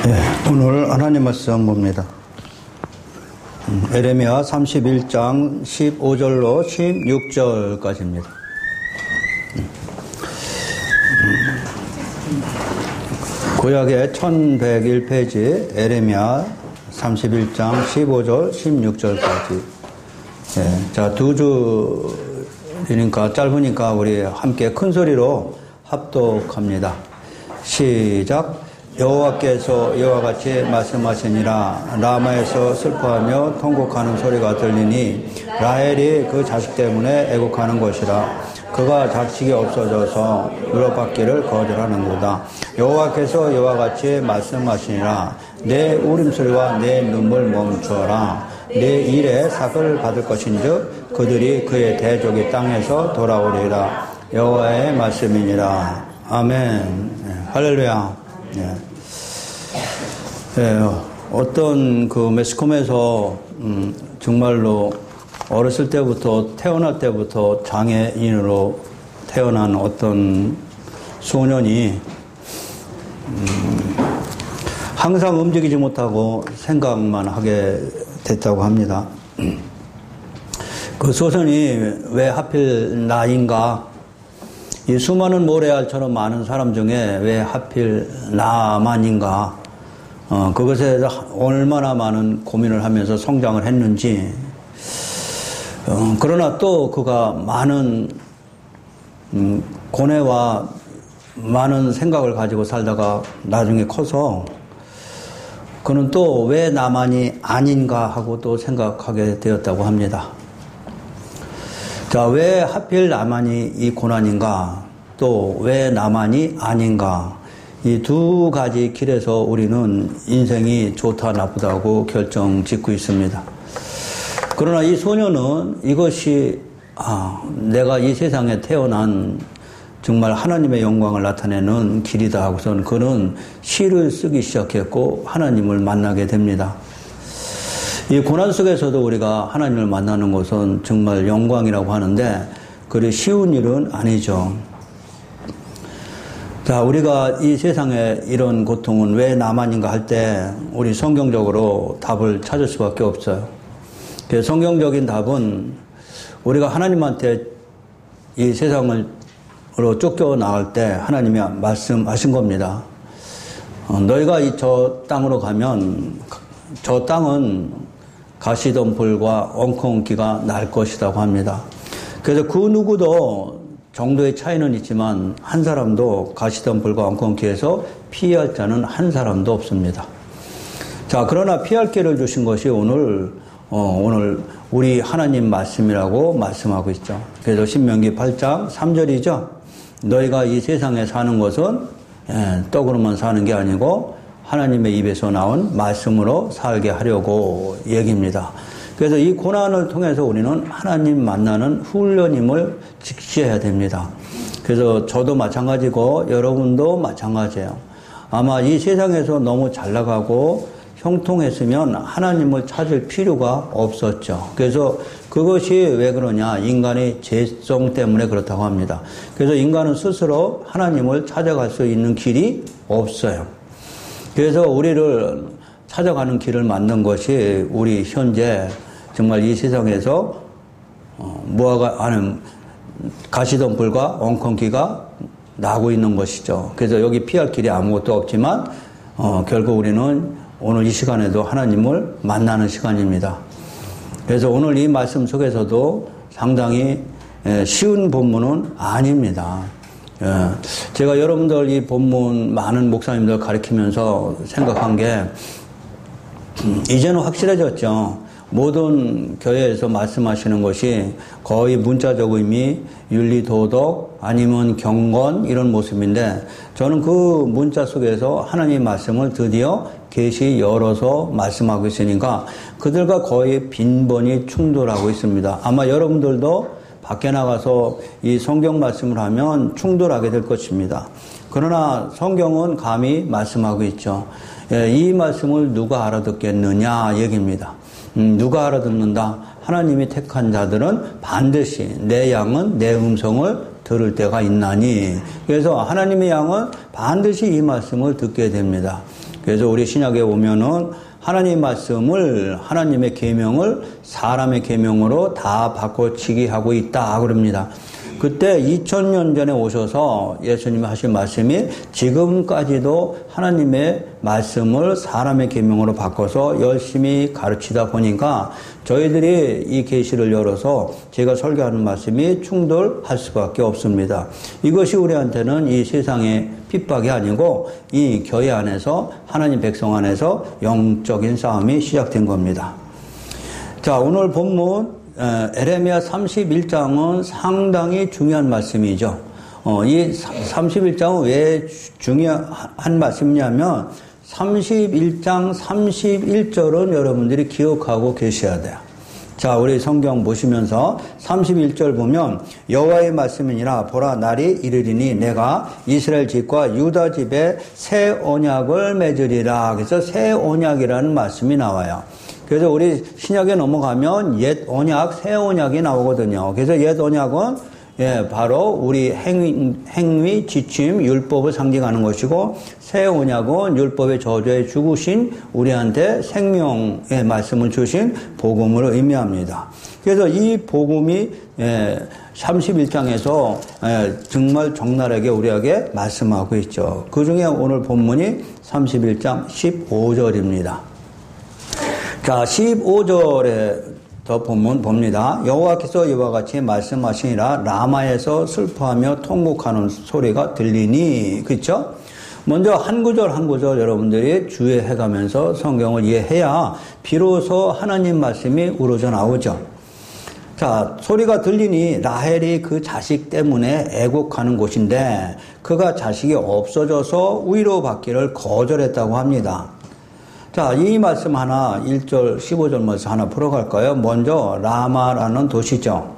네, 오늘 하나님 말씀 봅니다. 에레미야 31장 15절로 16절까지입니다. 구약의 1101페이지 에레미야 31장 15절 16절까지. 네, 자, 두 주니까 짧으니까 우리 함께 큰 소리로 합독합니다. 시작. 여호와께서 이와 같이 말씀하시니라. 라마에서 슬퍼하며 통곡하는 소리가 들리니 라헬이 그 자식 때문에 애곡하는 것이라. 그가 자식이 없어져서 유럽받기를 거절하는도다. 여호와께서 이와 같이 말씀하시니라. 내 울음소리와 내 눈물 멈추어라. 내 일에 삭을 받을 것인즉 그들이 그의 대적의 땅에서 돌아오리라. 여호와의 말씀이니라. 아멘. 할렐루야. 네. 네, 어떤 그 매스컴에서 정말로 어렸을 때부터 태어날 때부터 장애인으로 태어난 어떤 소년이 항상 움직이지 못하고 생각만 하게 됐다고 합니다. 그 소년이 왜 하필 나인가? 이 수많은 모래알처럼 많은 사람 중에 왜 하필 나만인가? 그것에 대해서 얼마나 많은 고민을 하면서 성장을 했는지. 그러나 또 그가 많은 고뇌와 많은 생각을 가지고 살다가 나중에 커서 그는 또 왜 나만이 아닌가 하고 또 생각하게 되었다고 합니다. 자, 왜 하필 나만이 이 고난인가? 또 왜 나만이 아닌가? 이 두 가지 길에서 우리는 인생이 좋다 나쁘다고 결정 짓고 있습니다. 그러나 이 소녀는 이것이 내가 이 세상에 태어난 정말 하나님의 영광을 나타내는 길이다 하고선 그는 시를 쓰기 시작했고 하나님을 만나게 됩니다. 이 고난 속에서도 우리가 하나님을 만나는 것은 정말 영광이라고 하는데 그리 쉬운 일은 아니죠. 자, 우리가 이 세상에 이런 고통은 왜 나만인가 할 때 우리 성경적으로 답을 찾을 수밖에 없어요. 그래서 성경적인 답은 우리가 하나님한테 이 세상으로 쫓겨나갈 때 하나님이 말씀하신 겁니다. 너희가 저 땅으로 가면 저 땅은 가시덤불과 엉겅퀴가 날 것이라고 합니다. 그래서 그 누구도 정도의 차이는 있지만 한 사람도 가시덤불과 엉겅퀴에서 피할 자는 한 사람도 없습니다. 자, 그러나 피할 길을 주신 것이 오늘 우리 하나님 말씀이라고 말씀하고 있죠. 그래서 신명기 8장 3절이죠. 너희가 이 세상에 사는 것은 떡으로만 사는 게 아니고 하나님의 입에서 나온 말씀으로 살게 하려고 얘기입니다. 그래서 이 고난을 통해서 우리는 하나님 만나는 훈련임을 직시해야 됩니다. 그래서 저도 마찬가지고 여러분도 마찬가지예요. 아마 이 세상에서 너무 잘 나가고 형통했으면 하나님을 찾을 필요가 없었죠. 그래서 그것이 왜 그러냐? 인간의 죄성 때문에 그렇다고 합니다. 그래서 인간은 스스로 하나님을 찾아갈 수 있는 길이 없어요. 그래서 우리를 찾아가는 길을 만든 것이 우리 현재 정말 이 세상에서 무화과 아는 가시덤불과 엉겅퀴가 나고 있는 것이죠. 그래서 여기 피할 길이 아무것도 없지만 결국 우리는 오늘 이 시간에도 하나님을 만나는 시간입니다. 그래서 오늘 이 말씀 속에서도 상당히 쉬운 본문은 아닙니다. 제가 여러분들 이 본문 많은 목사님들 가르치면서 생각한 게 이제는 확실해졌죠. 모든 교회에서 말씀하시는 것이 거의 문자적 의미, 윤리, 도덕, 아니면 경건 이런 모습인데 저는 그 문자 속에서 하나님의 말씀을 드디어 계시 열어서 말씀하고 있으니까 그들과 거의 빈번히 충돌하고 있습니다. 아마 여러분들도 밖에 나가서 이 성경 말씀을 하면 충돌하게 될 것입니다. 그러나 성경은 감히 말씀하고 있죠. 이 말씀을 누가 알아듣겠느냐 얘기입니다. 누가 알아듣는다? 하나님이 택한 자들은 반드시 내 양은 내 음성을 들을 때가 있나니. 그래서 하나님의 양은 반드시 이 말씀을 듣게 됩니다. 그래서 우리 신약에 보면은 하나님 말씀을, 하나님의 계명을 사람의 계명으로 다 바꿔치기 하고 있다 그럽니다. 그때 2000년 전에 오셔서 예수님이 하신 말씀이 지금까지도 하나님의 말씀을 사람의 계명으로 바꿔서 열심히 가르치다 보니까 저희들이 이 계시를 열어서 제가 설교하는 말씀이 충돌할 수밖에 없습니다. 이것이 우리한테는 이 세상의 핍박이 아니고 이 교회 안에서 하나님 백성 안에서 영적인 싸움이 시작된 겁니다. 자, 오늘 본문 에레미야 31장은 상당히 중요한 말씀이죠. 이 31장은 왜 중요한 말씀이냐면 31장 31절은 여러분들이 기억하고 계셔야 돼요. 자, 우리 성경 보시면서 31절 보면 여호와의 말씀이니라 보라 날이 이르리니 내가 이스라엘 집과 유다 집에 새 언약을 맺으리라. 그래서 새 언약이라는 말씀이 나와요. 그래서 우리 신약에 넘어가면 옛 언약, 새 언약이 나오거든요. 그래서 옛 언약은 바로 우리 행위, 지침, 율법을 상징하는 것이고 새 언약은 율법의 저주에 죽으신 우리한테 생명의 말씀을 주신 복음을 의미합니다. 그래서 이 복음이 31장에서 정말 적나라하게 우리에게 말씀하고 있죠. 그 중에 오늘 본문이 31장 15절입니다. 자, 15절에 더 본문 봅니다. 여호와께서 이와 같이 말씀하시니라 라마에서 슬퍼하며 통곡하는 소리가 들리니. 그렇죠? 먼저 한 구절 한 구절 여러분들이 주의해가면서 성경을 이해해야 비로소 하나님 말씀이 우러져 나오죠. 자, 소리가 들리니 라헬이 그 자식 때문에 애곡하는 곳인데 그가 자식이 없어져서 위로받기를 거절했다고 합니다. 자, 이 말씀 하나 1절 15절 말씀 하나 풀어갈까요? 먼저 라마라는 도시죠.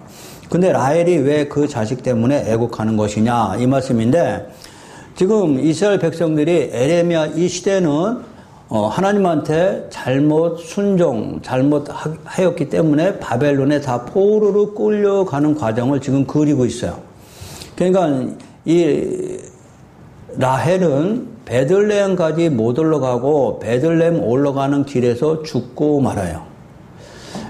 근데 라헬이 왜 그 자식 때문에 애곡하는 것이냐 이 말씀인데 지금 이스라엘 백성들이 에레미야 이 시대는 하나님한테 잘못하였기 때문에 바벨론에 다 포로로 끌려가는 과정을 지금 그리고 있어요. 그러니까 이 라헬은 베들레헴까지 못 올라가고 베들레헴 올라가는 길에서 죽고 말아요.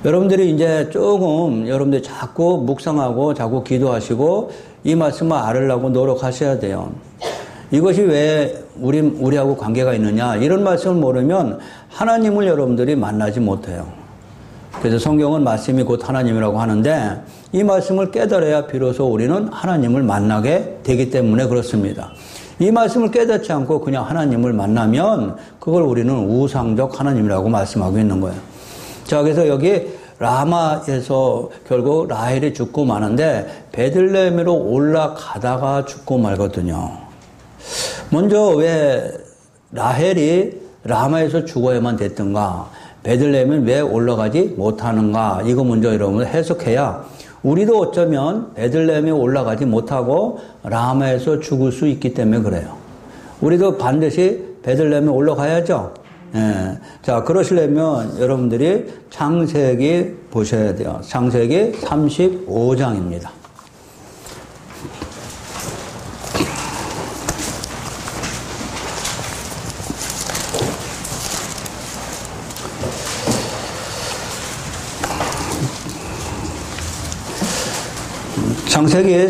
여러분들이 이제 조금 여러분들이 자꾸 묵상하고 자꾸 기도하시고 이 말씀을 알으려고 노력하셔야 돼요. 이것이 왜 우리하고 관계가 있느냐 이런 말씀을 모르면 하나님을 여러분들이 만나지 못해요. 그래서 성경은 말씀이 곧 하나님이라고 하는데 이 말씀을 깨달아야 비로소 우리는 하나님을 만나게 되기 때문에 그렇습니다. 이 말씀을 깨닫지 않고 그냥 하나님을 만나면 그걸 우리는 우상적 하나님이라고 말씀하고 있는 거예요. 자, 그래서 여기 라마에서 결국 라헬이 죽고 마는데 베들레헴으로 올라가다가 죽고 말거든요. 먼저 왜 라헬이 라마에서 죽어야만 됐던가, 베들레헴은 왜 올라가지 못하는가, 이거 먼저 여러분 해석해야 우리도 어쩌면 베들레헴에 올라가지 못하고 라마에서 죽을 수 있기 때문에 그래요. 우리도 반드시 베들레헴에 올라가야죠. 예. 자, 그러시려면 여러분들이 창세기 보셔야 돼요. 창세기 35장입니다. 창세기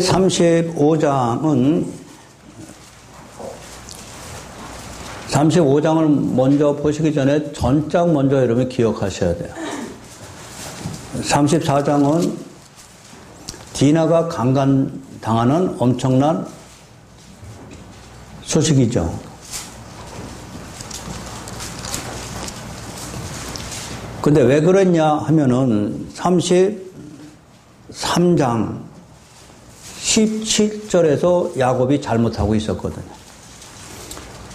35장을 먼저 보시기 전에 전장 먼저 여러분이 기억하셔야 돼요. 34장은 디나가 강간당하는 엄청난 소식이죠. 근데 왜 그랬냐 하면은 33장 17절에서 야곱이 잘못하고 있었거든요.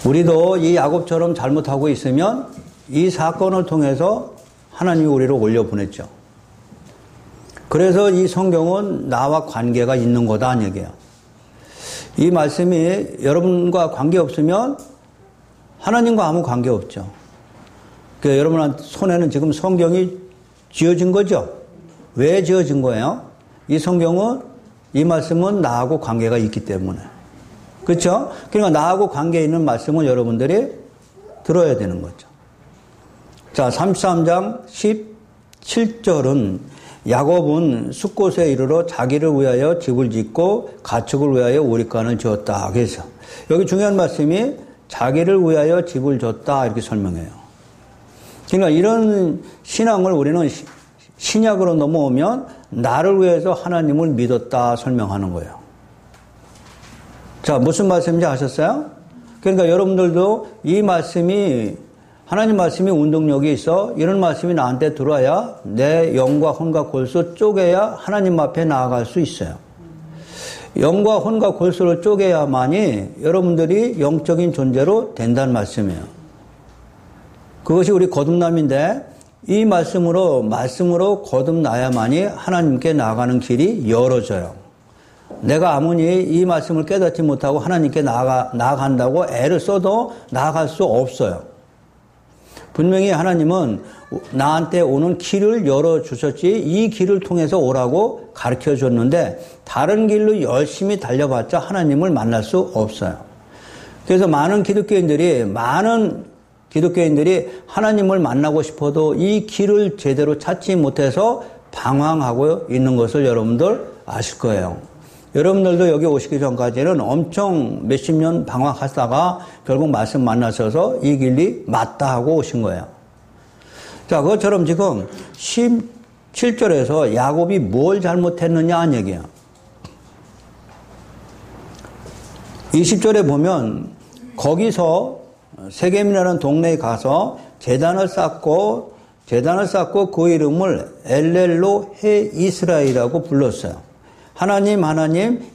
우리도 이 야곱처럼 잘못하고 있으면 이 사건을 통해서 하나님이 우리를 올려보냈죠. 그래서 이 성경은 나와 관계가 있는 거다 이 얘기예요. 이 말씀이 여러분과 관계 없으면 하나님과 아무 관계 없죠. 그러니까 여러분 손에는 지금 성경이 쥐어진 거죠. 왜 쥐어진 거예요? 이 성경은 이 말씀은 나하고 관계가 있기 때문에. 그렇죠? 그러니까 나하고 관계 있는 말씀은 여러분들이 들어야 되는 거죠. 자, 33장 17절은 야곱은 숫곳에 이르러 자기를 위하여 집을 짓고 가축을 위하여 우리간을 지었다. 그래서 여기 중요한 말씀이 자기를 위하여 집을 졌다 이렇게 설명해요. 그러니까 이런 신앙을 우리는 신약으로 넘어오면 나를 위해서 하나님을 믿었다 설명하는 거예요. 자, 무슨 말씀인지 아셨어요? 그러니까 여러분들도 이 말씀이 하나님 말씀이 운동력이 있어 이런 말씀이 나한테 들어와야 내 영과 혼과 골수 쪼개야 하나님 앞에 나아갈 수 있어요. 영과 혼과 골수를 쪼개야만이 여러분들이 영적인 존재로 된다는 말씀이에요. 그것이 우리 거듭남인데 이 말씀으로 거듭나야만이 하나님께 나아가는 길이 열어져요. 내가 아무리 이 말씀을 깨닫지 못하고 하나님께 나아간다고 애를 써도 나아갈 수 없어요. 분명히 하나님은 나한테 오는 길을 열어주셨지 이 길을 통해서 오라고 가르쳐줬는데 다른 길로 열심히 달려봤자 하나님을 만날 수 없어요. 그래서 많은 기독교인들이 하나님을 만나고 싶어도 이 길을 제대로 찾지 못해서 방황하고 있는 것을 여러분들 아실 거예요. 여러분들도 여기 오시기 전까지는 엄청 몇십 년 방황하다가 결국 말씀 만나셔서 이 길이 맞다 하고 오신 거예요. 자, 그것처럼 지금 17절에서 야곱이 뭘 잘못했느냐 하는 얘기예요. 20절에 보면 거기서 세겜이라는 동네에 가서 제단을 쌓고 그 이름을 엘렐로 해 이스라엘이라고 불렀어요. 하나님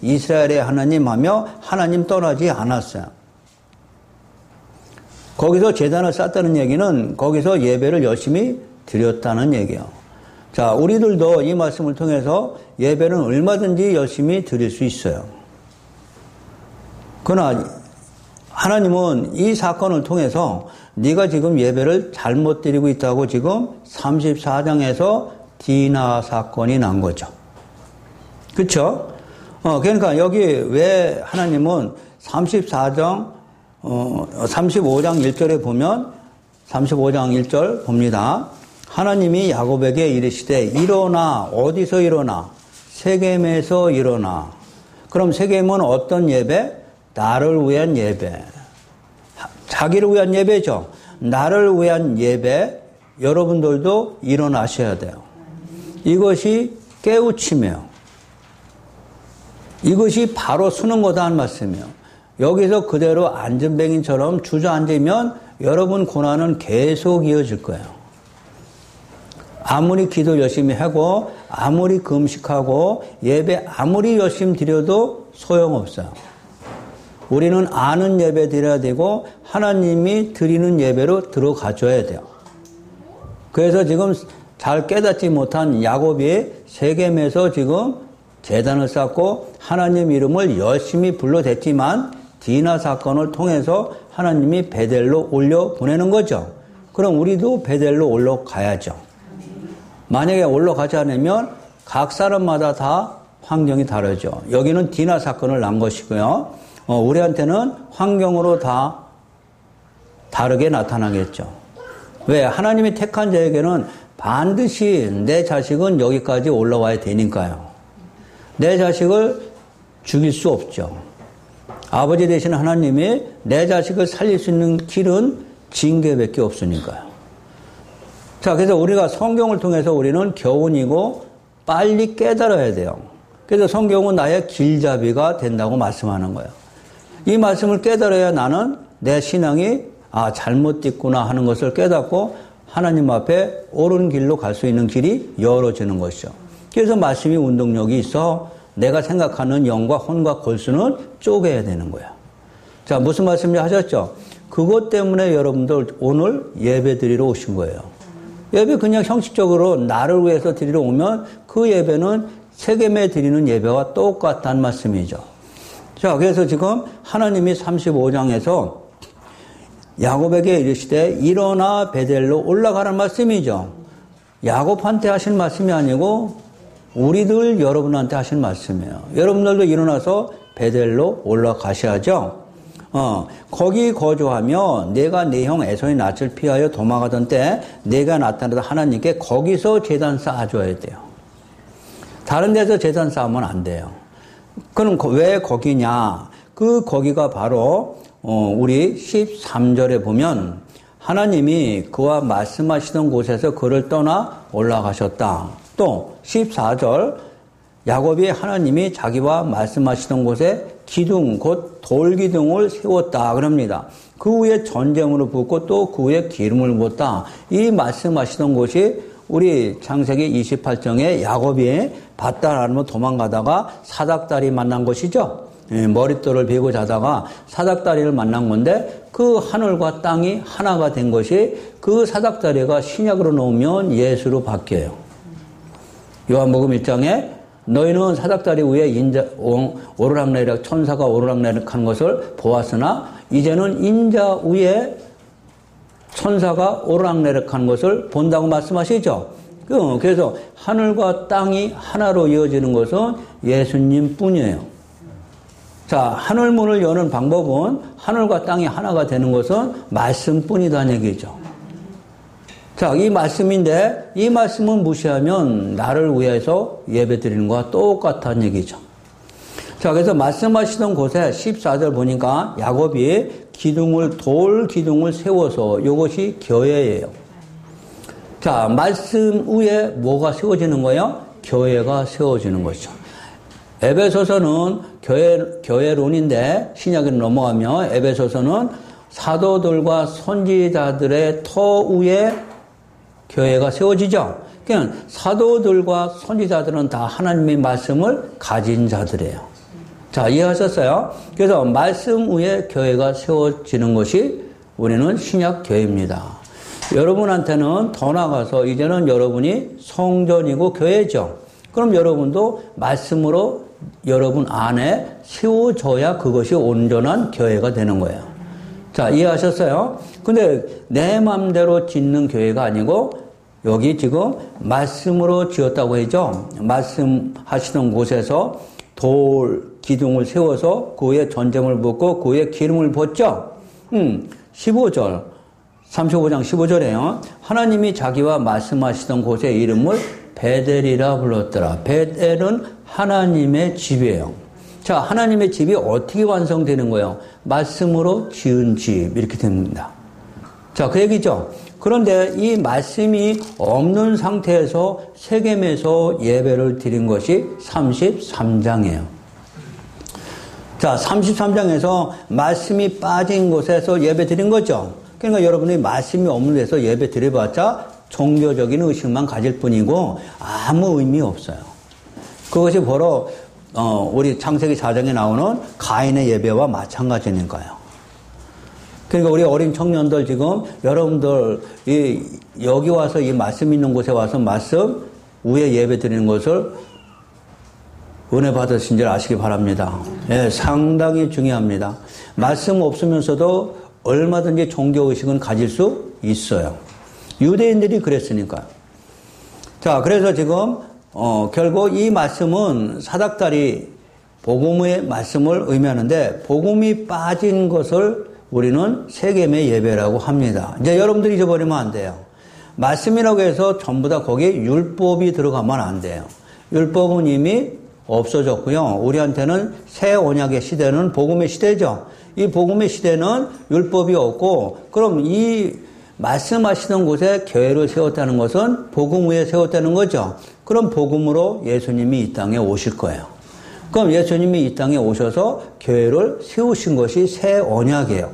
이스라엘의 하나님 하며 하나님 떠나지 않았어요. 거기서 제단을 쌓았다는 얘기는 거기서 예배를 열심히 드렸다는 얘기예요. 자, 우리들도 이 말씀을 통해서 예배는 얼마든지 열심히 드릴 수 있어요. 그러나 하나님은 이 사건을 통해서 네가 지금 예배를 잘못 드리고 있다고 지금 34장에서 디나 사건이 난 거죠. 그렇죠? 그러니까 여기 왜 하나님은 35장 1절에 보면 35장 1절 봅니다. 하나님이 야곱에게 이르시되 일어나. 어디서 일어나? 세겜에서 일어나. 그럼 세겜은 어떤 예배? 나를 위한 예배. 자기를 위한 예배죠. 나를 위한 예배. 여러분들도 일어나셔야 돼요. 이것이 깨우침이에요. 이것이 바로 서는 거다 한 말씀이에요. 여기서 그대로 안전뱅이처럼 주저앉으면 여러분 고난은 계속 이어질 거예요. 아무리 기도 열심히 하고 아무리 금식하고 예배 아무리 열심히 드려도 소용없어요. 우리는 아는 예배 드려야 되고 하나님이 드리는 예배로 들어가줘야 돼요. 그래서 지금 잘 깨닫지 못한 야곱이 세겜에서 지금 제단을 쌓고 하나님 이름을 열심히 불러댔지만 디나 사건을 통해서 하나님이 베델로 올려보내는 거죠. 그럼 우리도 베델로 올라가야죠. 만약에 올라가지 않으면 각 사람마다 다 환경이 다르죠. 여기는 디나 사건을 난 것이고요. 우리한테는 환경으로 다 다르게 나타나겠죠. 왜? 하나님이 택한 자에게는 반드시 내 자식은 여기까지 올라와야 되니까요. 내 자식을 죽일 수 없죠. 아버지 되신 하나님이 내 자식을 살릴 수 있는 길은 징계밖에 없으니까요. 자, 그래서 우리가 성경을 통해서 우리는 교훈이고 빨리 깨달아야 돼요. 그래서 성경은 나의 길잡이가 된다고 말씀하는 거예요. 이 말씀을 깨달아야 나는 내 신앙이 잘못됐구나 하는 것을 깨닫고 하나님 앞에 옳은 길로 갈 수 있는 길이 열어지는 것이죠. 그래서 말씀이 운동력이 있어 내가 생각하는 영과 혼과 골수는 쪼개야 되는 거야. 자, 무슨 말씀인지 하셨죠? 그것 때문에 여러분들 오늘 예배 드리러 오신 거예요. 예배 그냥 형식적으로 나를 위해서 드리러 오면 그 예배는 세겜에 드리는 예배와 똑같다는 말씀이죠. 자, 그래서 지금 하나님이 35장에서 야곱에게 이르시되 일어나 베델로 올라가라는 말씀이죠. 야곱한테 하신 말씀이 아니고 우리들 여러분한테 하신 말씀이에요. 여러분들도 일어나서 베델로 올라가셔야죠. 거기 거주하며 내가 내 형 에서의 낯을 피하여 도망가던 때 내가 나타나다 하나님께 거기서 제단 쌓아줘야 돼요. 다른 데서 제단 쌓으면 안 돼요. 그럼 왜 거기냐? 거기가 바로 우리 13절에 보면 하나님이 그와 말씀하시던 곳에서 그를 떠나 올라가셨다. 또 14절 야곱이 하나님이 자기와 말씀하시던 곳에 기둥 곧 돌기둥을 세웠다 그럽니다. 그 후에 전쟁으로 붓고 또 그 후에 기름을 붓다. 이 말씀하시던 곳이 우리 창세기 28장에 야곱이 밧달아라며 도망가다가 사닥다리 만난 곳이죠. 머릿돌을 베고 자다가 사닥다리를 만난 건데 그 하늘과 땅이 하나가 된 것이 그 사닥다리가 신약으로 놓으면 예수로 바뀌어요. 요한복음 1장에 너희는 사닥다리 위에 오르락내리락 천사가 오르락내리락하는 것을 보았으나 이제는 인자 위에 천사가 오르락내리락하는 것을 본다고 말씀하시죠. 그래서 하늘과 땅이 하나로 이어지는 것은 예수님 뿐이에요. 자, 하늘문을 여는 방법은 하늘과 땅이 하나가 되는 것은 말씀뿐이다는 얘기죠. 자, 이 말씀인데 이 말씀은 무시하면 나를 위해서 예배드리는 것과 똑같다는 얘기죠. 자, 그래서 말씀하시던 곳에 14절 보니까 야곱이 돌 기둥을 세워서 이것이 교회예요. 자, 말씀 위에 뭐가 세워지는 거예요? 교회가 세워지는 거죠. 에베소서는 교회론인데 신약으로 넘어가면 에베소서는 사도들과 선지자들의 터 위에 교회가 세워지죠. 그러니까 사도들과 선지자들은 다 하나님의 말씀을 가진 자들이에요. 자, 이해하셨어요? 그래서 말씀 위에 교회가 세워지는 것이 우리는 신약 교회입니다. 여러분한테는 더 나아가서 이제는 여러분이 성전이고 교회죠. 그럼 여러분도 말씀으로 여러분 안에 세워져야 그것이 온전한 교회가 되는 거예요. 자, 이해하셨어요? 근데 내 마음대로 짓는 교회가 아니고 여기 지금 말씀으로 지었다고 했죠. 말씀하시던 곳에서 돌 기둥을 세워서 그 위에 전쟁을 붓고 그 위에 기름을 붓죠. 15절 35장 15절에요. 하나님이 자기와 말씀하시던 곳의 이름을 베델이라 불렀더라. 베델은 하나님의 집이에요. 자, 하나님의 집이 어떻게 완성되는 거예요? 말씀으로 지은 집 이렇게 됩니다. 자, 그 얘기죠. 그런데 이 말씀이 없는 상태에서 세겜에서 예배를 드린 것이 33장이에요. 자, 33장에서 말씀이 빠진 곳에서 예배 드린 거죠. 그러니까 여러분이 말씀이 없는 데서 예배 드려봤자 종교적인 의식만 가질 뿐이고 아무 의미 없어요. 그것이 바로 우리 창세기 4장에 나오는 가인의 예배와 마찬가지니까요. 그러니까 우리 어린 청년들 지금 여러분들 여기 와서 이 말씀 있는 곳에 와서 말씀 위에 예배 드리는 것을 은혜 받으신 줄 아시기 바랍니다. 예, 상당히 중요합니다. 말씀 없으면서도 얼마든지 종교의식은 가질 수 있어요. 유대인들이 그랬으니까요. 자, 그래서 지금 결국 이 말씀은 사닥다리 복음의 말씀을 의미하는데 복음이 빠진 것을 우리는 세겜의 예배라고 합니다. 이제 여러분들이 잊어버리면 안 돼요. 말씀이라고 해서 전부 다 거기에 율법이 들어가면 안 돼요. 율법은 이미 없어졌고요. 우리한테는 새 언약의 시대는 복음의 시대죠. 이 복음의 시대는 율법이 없고 그럼 이 말씀하시던 곳에 교회를 세웠다는 것은 복음 위에 세웠다는 거죠. 그럼 복음으로 예수님이 이 땅에 오실 거예요. 그럼 예수님이 이 땅에 오셔서 교회를 세우신 것이 새 언약이에요.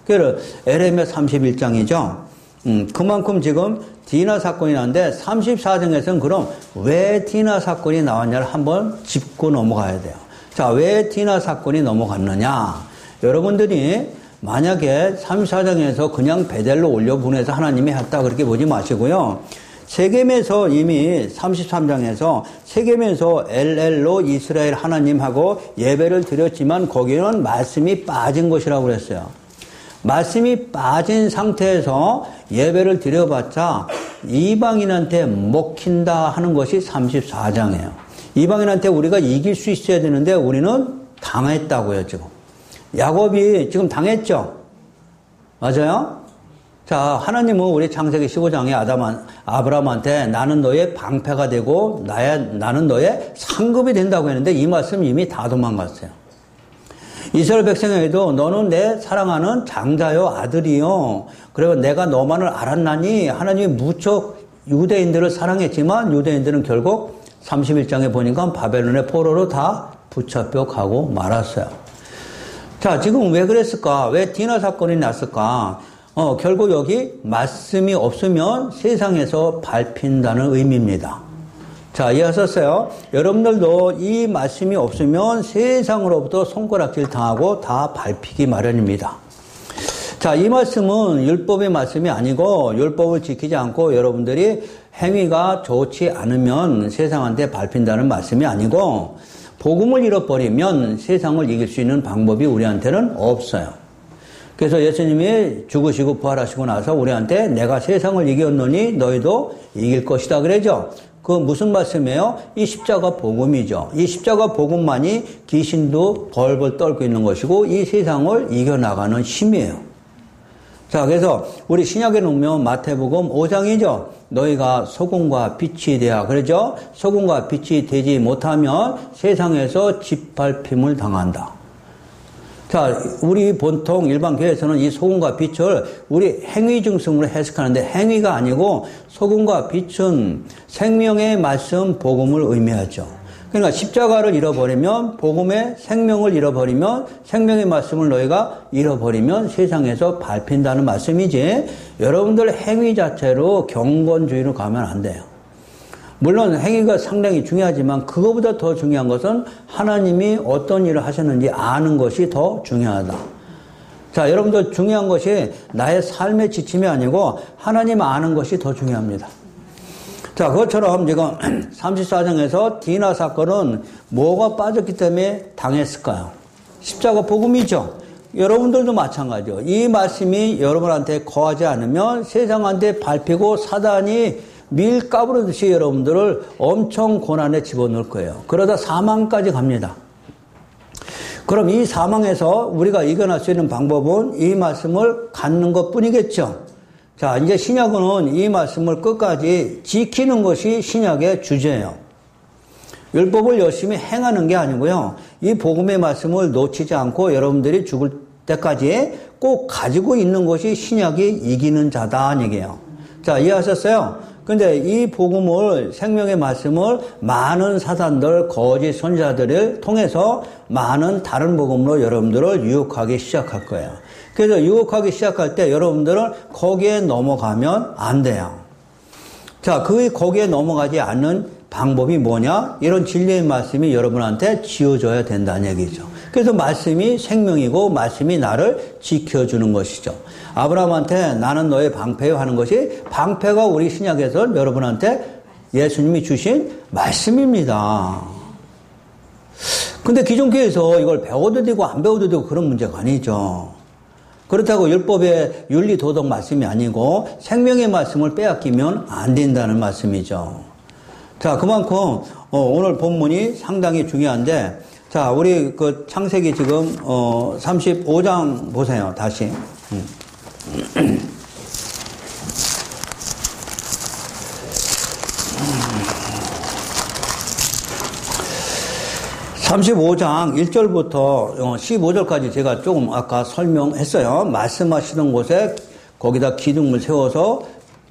그래서 에레미야 31장이죠. 그만큼 지금 디나 사건이 나는데 34장에서는 그럼 왜 디나 사건이 나왔냐를 한번 짚고 넘어가야 돼요. 자, 왜 디나 사건이 넘어갔느냐. 여러분들이 만약에 34장에서 그냥 베델로 올려보내서 하나님이 했다 그렇게 보지 마시고요. 세겜에서 이미 33장에서 세겜에서 엘엘로 이스라엘 하나님하고 예배를 드렸지만 거기는 말씀이 빠진 것이라고 그랬어요. 말씀이 빠진 상태에서 예배를 드려봤자 이방인한테 먹힌다 하는 것이 34장이에요. 이방인한테 우리가 이길 수 있어야 되는데 우리는 당했다고요, 지금. 야곱이 지금 당했죠? 맞아요? 자, 하나님은 우리 창세기 15장에 아브라함한테 나는 너의 방패가 되고 나는 너의 상급이 된다고 했는데 이 말씀 이미 다 도망갔어요. 이스라엘 백성에게도 너는 내 사랑하는 장자요 아들이요. 그리고 내가 너만을 알았나니 하나님이 무척 유대인들을 사랑했지만 유대인들은 결국 31장에 보니까 바벨론의 포로로 다 붙잡혀 가고 말았어요. 자, 지금 왜 그랬을까? 왜 디나 사건이 났을까? 결국 여기 말씀이 없으면 세상에서 밟힌다는 의미입니다. 자, 이해하셨어요? 여러분들도 이 말씀이 없으면 세상으로부터 손가락질 당하고 다 밟히기 마련입니다. 자, 이 말씀은 율법의 말씀이 아니고 율법을 지키지 않고 여러분들이 행위가 좋지 않으면 세상한테 밟힌다는 말씀이 아니고 복음을 잃어버리면 세상을 이길 수 있는 방법이 우리한테는 없어요. 그래서 예수님이 죽으시고 부활하시고 나서 우리한테 내가 세상을 이겼노니 너희도 이길 것이다 그러죠. 그 무슨 말씀이에요? 이 십자가 복음이죠. 이 십자가 복음만이 귀신도 벌벌 떨고 있는 것이고 이 세상을 이겨나가는 힘이에요. 자, 그래서 우리 신약에 놓으면 마태복음 5장이죠. 너희가 소금과 빛이 되야. 그러죠? 소금과 빛이 되지 못하면 세상에서 짓밟힘을 당한다. 자, 우리 보통 일반 교회에서는 이 소금과 빛을 우리 행위 중심으로 해석하는데 행위가 아니고 소금과 빛은 생명의 말씀 복음을 의미하죠. 그러니까 십자가를 잃어버리면 복음의 생명을 잃어버리면 생명의 말씀을 너희가 잃어버리면 세상에서 밟힌다는 말씀이지 여러분들 행위 자체로 경건주의로 가면 안 돼요. 물론 행위가 상당히 중요하지만 그거보다 더 중요한 것은 하나님이 어떤 일을 하셨는지 아는 것이 더 중요하다. 자, 여러분들 중요한 것이 나의 삶의 지침이 아니고 하나님 아는 것이 더 중요합니다. 자, 그것처럼 지금 34장에서 디나 사건은 뭐가 빠졌기 때문에 당했을까요? 십자가 복음이죠. 여러분들도 마찬가지죠. 이 말씀이 여러분한테 거하지 않으면 세상한테 밟히고 사단이 밀 까부르듯이 여러분들을 엄청 고난에 집어넣을 거예요. 그러다 사망까지 갑니다. 그럼 이 사망에서 우리가 이겨낼 수 있는 방법은 이 말씀을 갖는 것 뿐이겠죠. 자, 이제 신약은 이 말씀을 끝까지 지키는 것이 신약의 주제예요. 율법을 열심히 행하는 게 아니고요. 이 복음의 말씀을 놓치지 않고 여러분들이 죽을 때까지 꼭 가지고 있는 것이 신약이 이기는 자다는 얘기예요. 자, 이해하셨어요? 근데 이 복음을, 생명의 말씀을 많은 사단들, 거짓 선지자들을 통해서 많은 다른 복음으로 여러분들을 유혹하기 시작할 거예요. 그래서 유혹하기 시작할 때 여러분들은 거기에 넘어가면 안 돼요. 자, 거기에 넘어가지 않는 방법이 뭐냐? 이런 진리의 말씀이 여러분한테 지어져야 된다는 얘기죠. 그래서 말씀이 생명이고 말씀이 나를 지켜주는 것이죠. 아브라함한테 나는 너의 방패요 하는 것이 방패가 우리 신약에서 여러분한테 예수님이 주신 말씀입니다. 근데 기존 교회에서 이걸 배워도 되고 안 배워도 되고 그런 문제가 아니죠. 그렇다고 율법의 윤리 도덕 말씀이 아니고 생명의 말씀을 빼앗기면 안 된다는 말씀이죠. 자, 그만큼 오늘 본문이 상당히 중요한데 자, 우리 그 창세기 지금 35장 보세요. 다시. 35장 1절부터 15절까지 제가 조금 아까 설명했어요. 말씀하시던 곳에 거기다 기둥을 세워서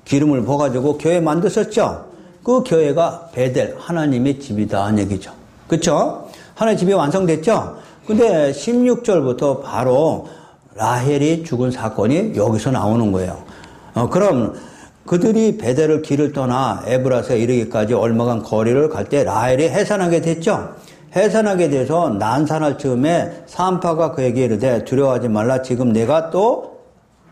기름을 부어가지고 교회 만드셨죠. 그 교회가 베델, 하나님의 집이다 하는 얘기죠. 그렇죠? 하나님의 집이 완성됐죠. 근데 16절부터 바로 라헬이 죽은 사건이 여기서 나오는 거예요. 그럼 그들이 베델을 길을 떠나 에브라스에 이르기까지 얼마간 거리를 갈 때 라헬이 해산하게 됐죠. 해산하게 돼서 난산할 즈음에 산파가 그에게 이르되 두려워하지 말라. 지금 내가 또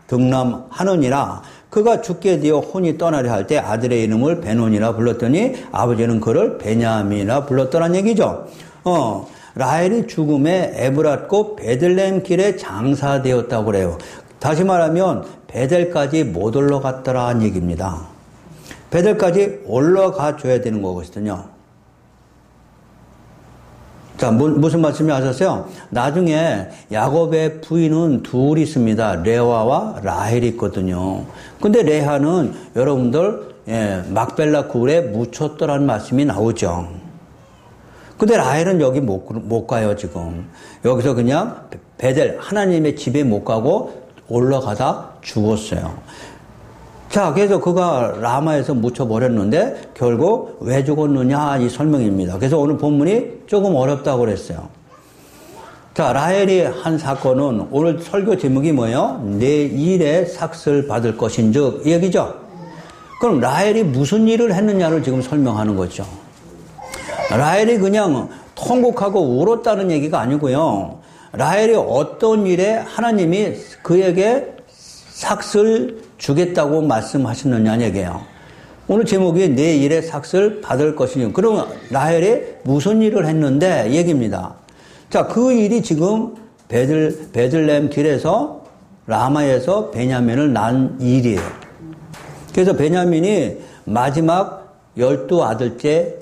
등남하느니라. 그가 죽게 되어 혼이 떠나려 할 때 아들의 이름을 베논이라 불렀더니 아버지는 그를 베냐민이라 불렀더란 얘기죠. 라헬이 죽음에 에브랏 베들레헴 길에 장사되었다고 그래요. 다시 말하면 베델까지 못 올라갔더라는 얘기입니다. 베델까지 올라가 줘야 되는 거거든요. 자, 무슨 말씀이 하셨어요? 나중에 야곱의 부인은 둘이 있습니다. 레아와 라헬이 있거든요. 근데 레아는 여러분들, 막벨라 굴에 묻혔더라는 말씀이 나오죠. 근데 라헬은 여기 못 가요, 지금. 여기서 그냥 베델, 하나님의 집에 못 가고 올라가다 죽었어요. 자, 그래서 그가 라마에서 묻혀버렸는데 결국 왜 죽었느냐 이 설명입니다. 그래서 오늘 본문이 조금 어렵다고 그랬어요. 자, 라헬이 한 사건은 오늘 설교 제목이 뭐예요? 내 일에 삭을 받을 것인즉 이 얘기죠. 그럼 라헬이 무슨 일을 했느냐를 지금 설명하는 거죠. 라헬이 그냥 통곡하고 울었다는 얘기가 아니고요. 라헬이 어떤 일에 하나님이 그에게 삭을 주겠다고 말씀하셨느냐는 얘기예요. 오늘 제목이 내 일에 삭을 받을 것이니. 그럼 라헬이 무슨 일을 했는데 얘기입니다. 자, 그 일이 지금 베들레헴 길에서 라마에서 베냐민을 낳은 일이에요. 그래서 베냐민이 마지막 12아들째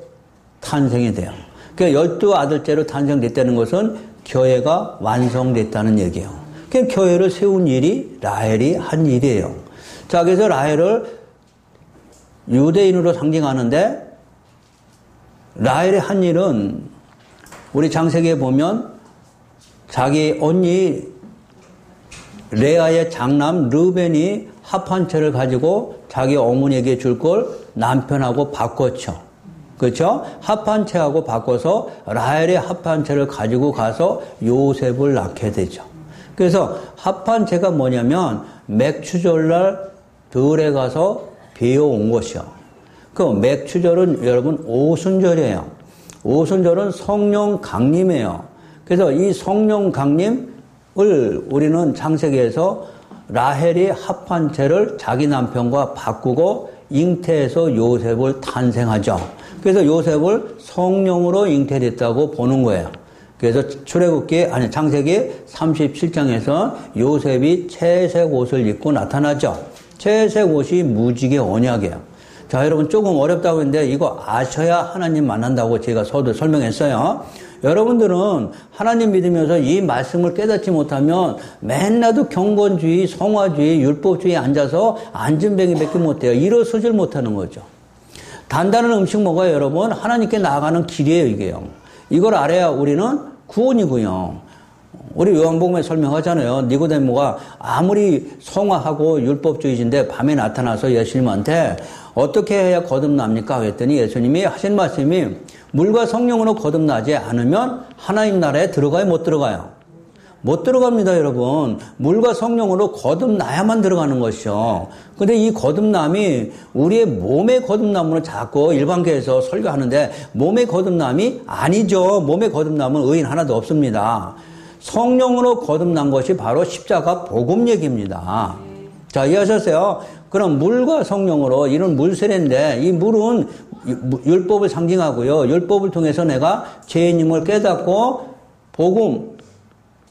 탄생이 돼요. 그러니까 12아들째로 탄생됐다는 것은 교회가 완성됐다는 얘기예요. 그러니까 교회를 세운 일이 라헬이 한 일이에요. 자, 그래서 라헬을 유대인으로 상징하는데 라헬의 한 일은 우리 창세기에 보면 자기 언니 레아의 장남 르벤이 합 한 채를 가지고 자기 어머니에게 줄 걸 남편하고 바꿨죠. 그렇죠? 합 한 채하고 바꿔서 라헬의 합 한 채를 가지고 가서 요셉을 낳게 되죠. 그래서 합 한 채가 뭐냐면 맥추절날 들에 가서 배워온 것이요. 그 맥추절은 여러분 오순절이에요. 오순절은 성령 강림이에요. 그래서 이 성령 강림을 우리는 창세기에서 라헬이 합 한 채를 자기 남편과 바꾸고 잉태해서 요셉을 탄생하죠. 그래서 요셉을 성령으로 잉태됐다고 보는 거예요. 그래서 창세기 37장에서 요셉이 채색 옷을 입고 나타나죠. 채색 옷이 무지개 언약이에요. 자, 여러분 조금 어렵다고 했는데 이거 아셔야 하나님 만난다고 제가 서두 설명했어요. 여러분들은 하나님 믿으면서 이 말씀을 깨닫지 못하면 맨날도 경건주의, 성화주의, 율법주의에 앉아서 안전뱅이밖에 못해요. 일어서질 못하는 거죠. 단단한 음식 먹어야 여러분 하나님께 나아가는 길이에요, 이게요. 이걸 알아야 우리는 구원이고요. 우리 요한복음에 설명하잖아요. 니고데모가 아무리 성화하고 율법주의인데 밤에 나타나서 예수님한테 어떻게 해야 거듭납니까? 그랬더니 예수님이 하신 말씀이 물과 성령으로 거듭나지 않으면 하나님 나라에 들어가요? 못 들어가요? 못 들어갑니다, 여러분. 물과 성령으로 거듭나야만 들어가는 것이요. 근데 이 거듭남이 우리의 몸의 거듭남으로 자꾸 일반교회에서 설교하는데 몸의 거듭남이 아니죠. 몸의 거듭남은 의인 하나도 없습니다. 성령으로 거듭난 것이 바로 십자가 복음 얘기입니다. 자, 이해하셨어요? 그럼 물과 성령으로 이런 물세례인데 이 물은 율법을 상징하고요. 율법을 통해서 내가 죄인임을 깨닫고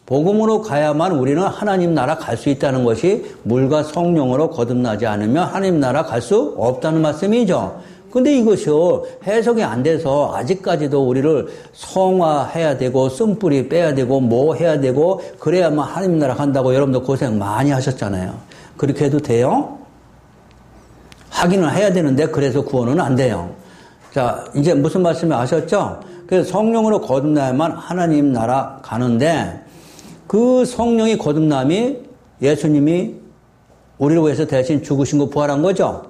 복음으로 가야만 우리는 하나님 나라 갈 수 있다는 것이 물과 성령으로 거듭나지 않으면 하나님 나라 갈 수 없다는 말씀이죠. 근데 이것이요, 해석이 안 돼서 아직까지도 우리를 성화해야 되고, 쓴뿌리 빼야 되고, 뭐 해야 되고, 그래야만 하나님 나라 간다고 여러분들 고생 많이 하셨잖아요. 그렇게 해도 돼요? 하기는 해야 되는데, 그래서 구원은 안 돼요. 자, 이제 무슨 말씀을 아셨죠? 그래서 성령으로 거듭나야만 하나님 나라 가는데, 그 성령이 거듭남이 예수님이 우리를 위해서 대신 죽으신 거 부활한 거죠?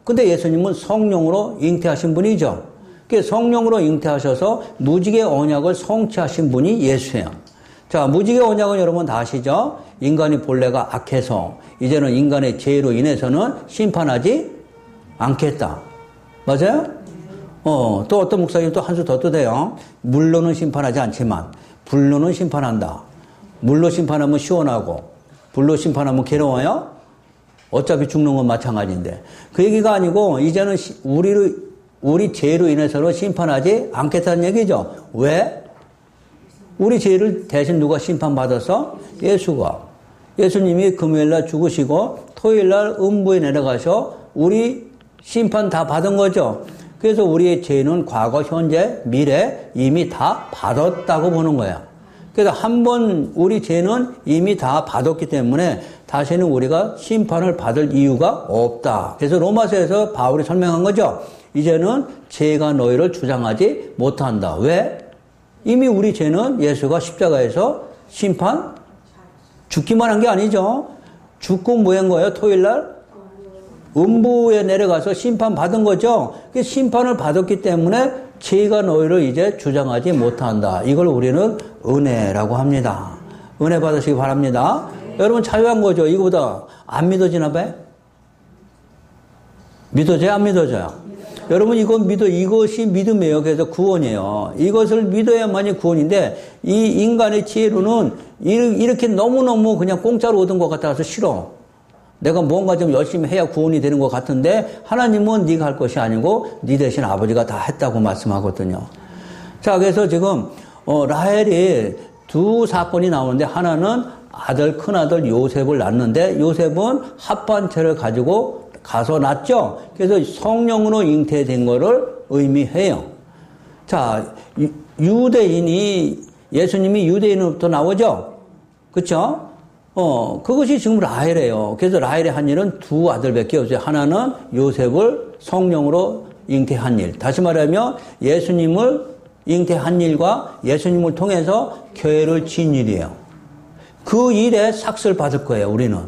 근데 예수님은 성령으로 잉태하신 분이죠. 성령으로 잉태하셔서 무지개 언약을 성취하신 분이 예수예요. 자, 무지개 언약은 여러분 다 아시죠? 인간이 본래가 악해서 이제는 인간의 죄로 인해서는 심판하지 않겠다. 맞아요? 또 어떤 목사님 또 한 수 더 떠대요. 물로는 심판하지 않지만 불로는 심판한다. 물로 심판하면 시원하고 불로 심판하면 괴로워요? 어차피 죽는 건 마찬가지인데. 그 얘기가 아니고, 이제는 우리 죄로 인해서는 심판하지 않겠다는 얘기죠. 왜? 우리 죄를 대신 누가 심판받아서? 예수가. 예수님이 금요일날 죽으시고, 토요일날 음부에 내려가셔, 우리 심판 다 받은 거죠. 그래서 우리의 죄는 과거, 현재, 미래 이미 다 받았다고 보는 거야. 그래서 한 번 우리 죄는 이미 다 받았기 때문에 다시는 우리가 심판을 받을 이유가 없다. 그래서 로마서에서 바울이 설명한 거죠. 이제는 죄가 너희를 주장하지 못한다. 왜? 이미 우리 죄는 예수가 십자가에서 심판 죽기만 한 게 아니죠. 죽고 뭐 한 거예요? 토요일날? 음부에 내려가서 심판받은 거죠. 그 심판을 받았기 때문에 죄가 너희를 이제 주장하지 못한다. 이걸 우리는 은혜라고 합니다. 은혜 받으시기 바랍니다. 여러분 자유한 거죠. 이거보다 안 믿어지나 봐요? 믿어져요? 안 믿어져요? 여러분 이것이 믿음이에요. 그래서 구원이에요. 이것을 믿어야만이 구원인데 이 인간의 지혜로는 이렇게 너무너무 그냥 공짜로 얻은 것 같아서 싫어. 내가 뭔가 좀 열심히 해야 구원이 되는 것 같은데 하나님은 네가 할 것이 아니고 네 대신 아버지가 다 했다고 말씀하거든요. 자, 그래서 지금 라헬이 두 사건이 나오는데 하나는 큰아들 요셉을 낳는데 요셉은 합반체를 가지고 가서 낳죠. 그래서 성령으로 잉태된 거를 의미해요. 자, 예수님이 유대인으로부터 나오죠. 그렇죠? 그것이 지금 라헬이에요. 그래서 라헬이 한 일은 두 아들밖에 없어요. 하나는 요셉을 성령으로 잉태한 일. 다시 말하면 예수님을 잉태한 일과 예수님을 통해서 교회를 지은 일이에요. 그 일에 삭스를 받을 거예요, 우리는.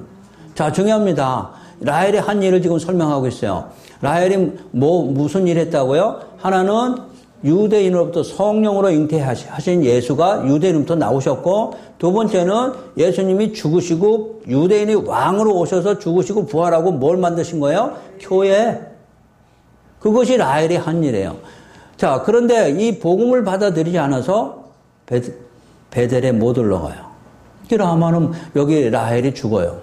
자, 중요합니다. 라헬이 한 일을 지금 설명하고 있어요. 라헬이 무슨 일 했다고요? 하나는 유대인으로부터 성령으로 잉태하신 예수가 유대인으로부터 나오셨고, 두 번째는 예수님이 죽으시고 유대인이 왕으로 오셔서 죽으시고 부활하고 뭘 만드신 거예요? 교회. 그것이 라헬이 한 일이에요. 자, 그런데 이 복음을 받아들이지 않아서 베델에 못 올라가요. 라마는 여기 라헬이 죽어요.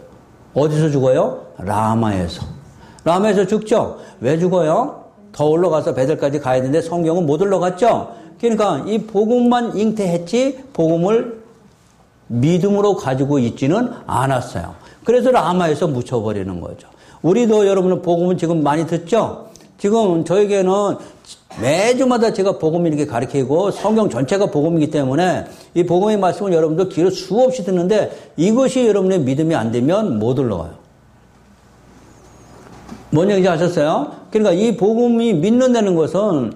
어디서 죽어요? 라마에서 죽죠. 왜 죽어요? 더 올라가서 베델까지 가야 되는데 성경은 못 올라갔죠. 그러니까 이 복음만 잉태했지 복음을 믿음으로 가지고 있지는 않았어요. 그래서 라마에서 묻혀버리는 거죠. 우리도 여러분은 복음을 지금 많이 듣죠. 지금 저에게는 매주마다 제가 복음을 이렇게 가르치고 성경 전체가 복음이기 때문에 이 복음의 말씀을 여러분들 귀로 수없이 듣는데 이것이 여러분의 믿음이 안 되면 못 올라가요. 뭔 얘기인지 아셨어요? 그러니까 이 복음이 믿는다는 것은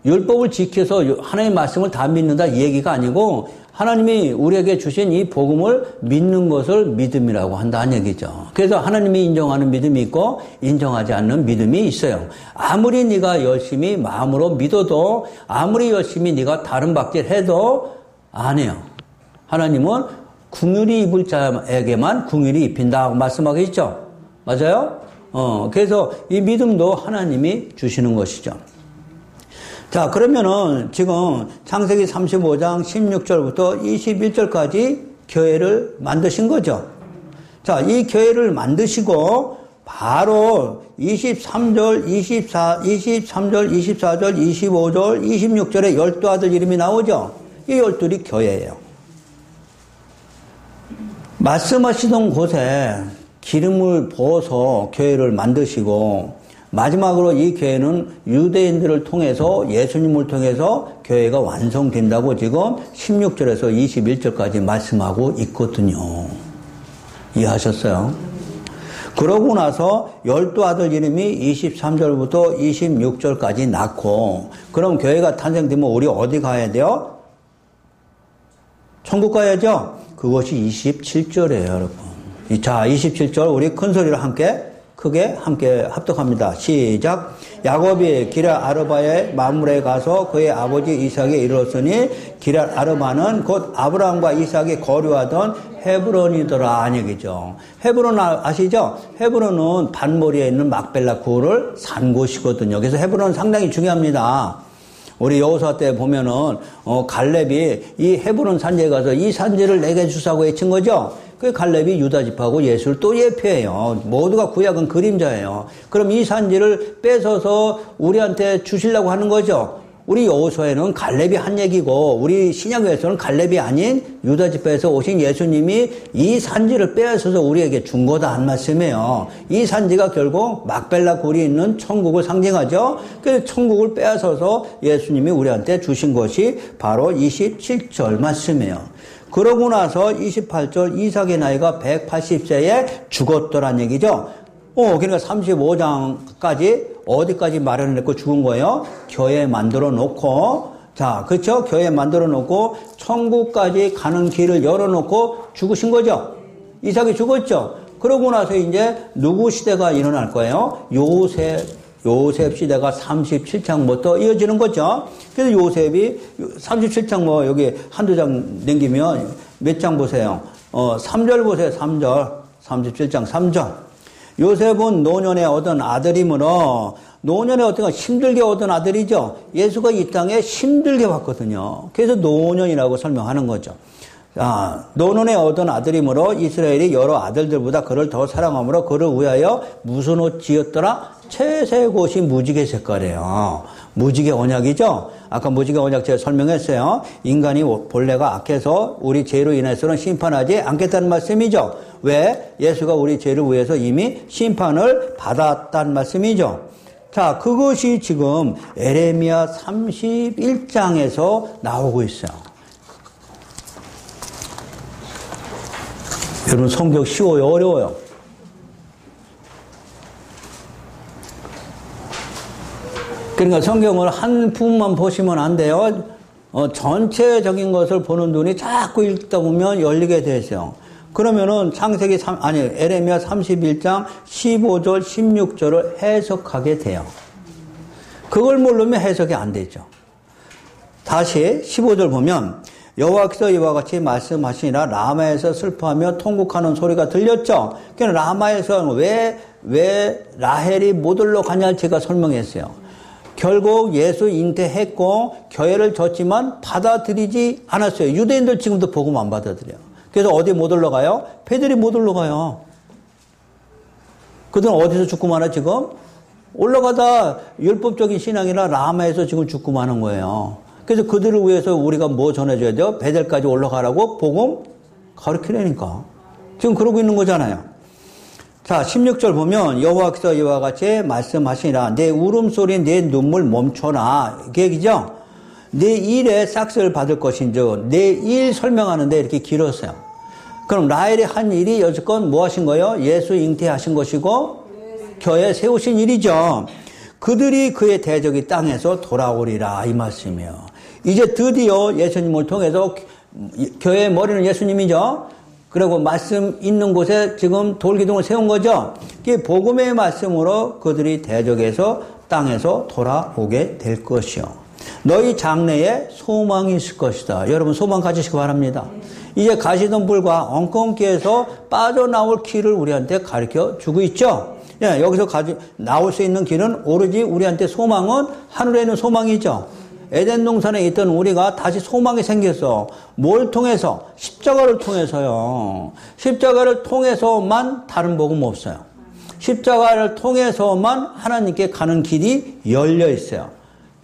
율법을 지켜서 하나님의 말씀을 다 믿는다 이 얘기가 아니고 하나님이 우리에게 주신 이 복음을 믿는 것을 믿음이라고 한다는 얘기죠. 그래서 하나님이 인정하는 믿음이 있고 인정하지 않는 믿음이 있어요. 아무리 네가 열심히 마음으로 믿어도 아무리 열심히 네가 다른 박질 해도 안 해요. 하나님은 긍휼히 입을 자에게만 긍휼히 입힌다고 말씀하고 있죠. 맞아요? 그래서 이 믿음도 하나님이 주시는 것이죠. 자, 그러면은 지금 창세기 35장 16절부터 21절까지 교회를 만드신 거죠. 자, 이 교회를 만드시고 바로 23절, 23절, 24절, 25절, 26절에 12아들 이름이 나오죠. 이 12이 교회예요. 말씀하시던 곳에 기름을 부어서 교회를 만드시고 마지막으로 이 교회는 유대인들을 통해서 예수님을 통해서 교회가 완성된다고 지금 16절에서 21절까지 말씀하고 있거든요. 이해하셨어요? 그러고 나서 12아들 이름이 23절부터 26절까지 낳고 그럼 교회가 탄생되면 우리 어디 가야 돼요? 천국 가야죠? 그것이 27절이에요, 여러분. 자, 27절 우리 큰 소리로 크게 함께 합독합니다. 시작. 야곱이 기럇 아르바의 마므레에 가서 그의 아버지 이삭에 이르렀으니 기럇 아르바는 곧 아브라함과 이삭이 거류하던 헤브론이더라 한 얘기죠. 헤브론 아시죠? 헤브론은 반모리에 있는 막벨라 구를 산 곳이거든요. 그래서 헤브론은 상당히 중요합니다. 우리 여호수아 때 보면은 갈렙이 이 헤브론 산지에 가서 이 산지를 내게 주사고 외친 거죠. 그 갈렙이 유다 지파고 예수를 또 예표해요. 모두가 구약은 그림자예요. 그럼 이 산지를 뺏어서 우리한테 주시려고 하는 거죠. 우리 여호수아에는 갈렙이 한 얘기고 우리 신약에서는 갈렙이 아닌 유다 지파에서 오신 예수님이 이 산지를 빼앗아서 우리에게 준 거다 한 말씀이에요. 이 산지가 결국 막벨라 굴이 있는 천국을 상징하죠. 그래서 천국을 빼앗아서 예수님이 우리한테 주신 것이 바로 27절 말씀이에요. 그러고 나서 28절 이삭의 나이가 180세에 죽었더란 얘기죠. 그러니까 35장까지 어디까지 마련을 했고 죽은 거예요? 교회 만들어 놓고, 자, 그렇죠? 교회 만들어 놓고 천국까지 가는 길을 열어 놓고 죽으신 거죠. 이삭이 죽었죠. 그러고 나서 이제 누구 시대가 일어날 거예요? 요셉 시대가 37장부터 이어지는 거죠. 그래서 요셉이 37장 여기 한두 장 넘기면 몇 장 보세요. 3절 보세요. 3절. 37장 3절. 요셉은 노년에 얻은 아들이므로 노년에 얻은 건 힘들게 얻은 아들이죠. 예수가 이 땅에 힘들게 왔거든요. 그래서 노년이라고 설명하는 거죠. 노년에 얻은 아들이므로 이스라엘이 여러 아들들보다 그를 더 사랑하므로 그를 위하여 무슨 옷 지었더라? 채색 옷이 무지개 색깔이에요. 무지개 언약이죠. 아까 무지개 언약 제가 설명했어요. 인간이 본래가 악해서 우리 죄로 인해서는 심판하지 않겠다는 말씀이죠. 왜? 예수가 우리 죄를 위해서 이미 심판을 받았다는 말씀이죠. 자, 그것이 지금 에레미야 31장에서 나오고 있어요. 여러분 성경 쉬워요? 어려워요? 그러니까 성경을 한 부분만 보시면 안 돼요. 전체적인 것을 보는 눈이 자꾸 읽다 보면 열리게 되죠. 그러면은 에레미야 31장 15절, 16절을 해석하게 돼요. 그걸 모르면 해석이 안 되죠. 다시 15절 보면 여호와께서 이와 같이 말씀하시니라 라마에서 슬퍼하며 통곡하는 소리가 들렸죠. 그러니까 라마에서 왜 라헬이 못 올라가냐 제가 설명했어요. 결국 예수 잉태했고 교회를 졌지만 받아들이지 않았어요. 유대인들 지금도 복음 안 받아들여요. 그래서 어디 못 올라가요? 패들이 못 올라가요. 그들은 어디서 죽고 마나 지금? 올라가다 율법적인 신앙이라 라마에서 지금 죽고 마는 거예요. 그래서 그들을 위해서 우리가 뭐 전해줘야 돼요? 베델까지 올라가라고 복음 가르치려니까. 지금 그러고 있는 거잖아요. 자, 16절 보면 여호와께서 이와 같이 말씀하시니라 내 울음소리 내 눈물 멈춰라. 이게 얘기죠. 내 일에 싹스를 받을 것인즉 내 일 설명하는데 이렇게 길었어요. 그럼 라헬이 한 일이 여지껏 뭐 하신 거예요? 예수 잉태하신 것이고 교회 세우신 일이죠. 그들이 그의 대적이 땅에서 돌아오리라 이 말씀이에요. 이제 드디어 예수님을 통해서 교회의 머리는 예수님이죠. 그리고 말씀 있는 곳에 지금 돌기둥을 세운 거죠. 이게 복음의 말씀으로 그들이 대적에서 땅에서 돌아오게 될 것이요. 너희 장래에 소망이 있을 것이다. 여러분 소망 가지시기 바랍니다. 이제 가시던 불과 엉겅퀴에서 빠져나올 길을 우리한테 가르쳐 주고 있죠. 예, 여기서 나올 수 있는 길은 오로지 우리한테 소망은 하늘에 있는 소망이죠. 에덴 동산에 있던 우리가 다시 소망이 생겼어. 뭘 통해서? 십자가를 통해서요. 십자가를 통해서만 다른 복음 없어요. 십자가를 통해서만 하나님께 가는 길이 열려 있어요.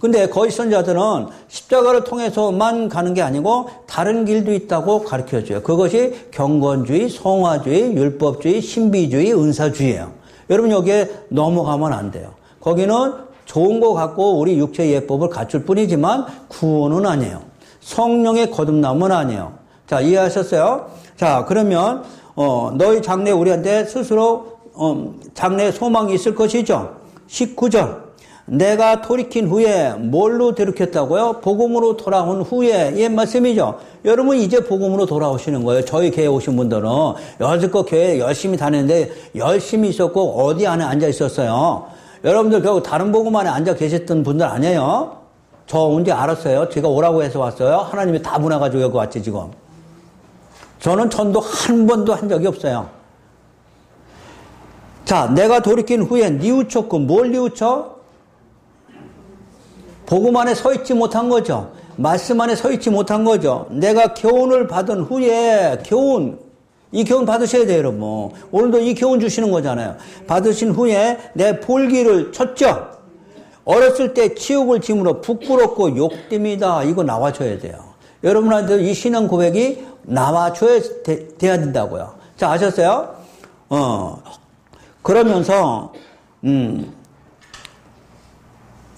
근데 거짓 선자들은 십자가를 통해서만 가는 게 아니고 다른 길도 있다고 가르쳐줘요. 그것이 경건주의, 성화주의, 율법주의, 신비주의, 은사주의예요. 여러분 여기에 넘어가면 안 돼요. 거기는 좋은 거 갖고 우리 육체의 예법을 갖출 뿐이지만 구원은 아니에요. 성령의 거듭남은 아니에요. 자, 이해하셨어요? 자, 그러면 너희 장래에 우리한테 스스로 장래에 소망이 있을 것이죠. 19절 내가 돌이킨 후에 뭘로 돌이켰다고요? 복음으로 돌아온 후에 이 말씀이죠. 여러분 이제 복음으로 돌아오시는 거예요. 저희 교회 오신 분들은 여지껏 교회 열심히 다녔는데 열심히 있었고 어디 안에 앉아 있었어요. 여러분들 결국 다른 복음 안에 앉아 계셨던 분들 아니에요? 저 언제 알았어요? 제가 오라고 해서 왔어요? 하나님이 다 보내가지고 여기 왔지 지금. 저는 전도 한 번도 한 적이 없어요. 자, 내가 돌이킨 후에 뉘우쳤고 뭘 뉘우쳐? 복음 안에 서 있지 못한 거죠. 말씀 안에 서 있지 못한 거죠. 내가 교훈을 받은 후에 이 교훈 받으셔야 돼요, 여러분. 오늘도 이 교훈 주시는 거잖아요. 받으신 후에 내 볼기를 쳤죠. 어렸을 때 치욕을 짐으로 부끄럽고 욕됩니다. 이거 나와줘야 돼요. 여러분한테 이 신앙 고백이 나와줘야 돼야 된다고요. 자, 아셨어요? 그러면서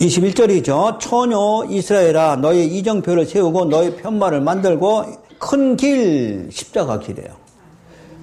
21절이죠. 처녀 이스라엘아 너희 이정표를 세우고 너희 편말을 만들고 큰 길, 십자가 길이에요.